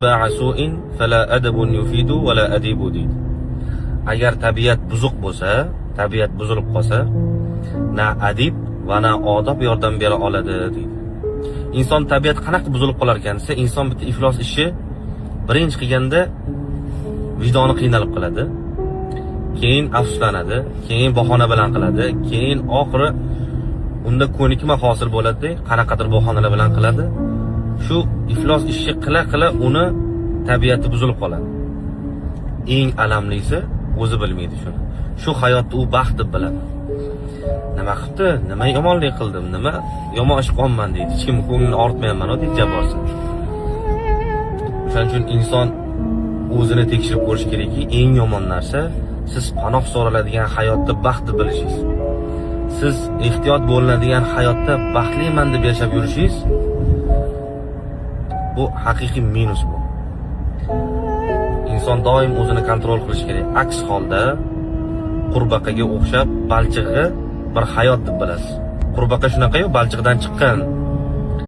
ba'su'in fala adabun yufidu wala adibu deydi. Agar tabiat buzuq bo'lsa, tabiat buzilib qolsa, na adib va na odob yordam bera oladi deydi. Inson tabiat qanaqa buzilib qolar ekan desa, inson bitta iflos ishi birinchi qilganda vijdoni qiynalib qoladi. Keyin afsuslanadi, keyin bahona bilan qiladi, keyin oxiri unda ko'nikma hosil bo'ladi, qanaqadir bahonalar bilan qiladi. Shu iflos ishni qila uni tabiati buzilib qoladi. Eng alamlisi o'zi bilmaydi shuni. Shu hayotda u baxt deb biladi. Nima qilibdi? Nima yomonlik qildim? Nima yomon ish qilganman deydi. Hech kim ko'nglini ortmayapman deb jaborsin. Shuning uchun inson o'zini tekshirib ko'rish kerakki, eng yomon narsa siz panoh so'raladigan hayotda baxt deb bilishingiz. Siz ehtiyot bo'linadigan hayotda baxtliman deb yashab yurishingiz bu haqiqiy minus bu. Inson doim o'zini kontrol qilish kerak. Aks holda qurbaqaga o'xshab balchiqni bir hayot deb bilasiz. Qurbaqa shunaqa-yu, balchiqdan chiqqan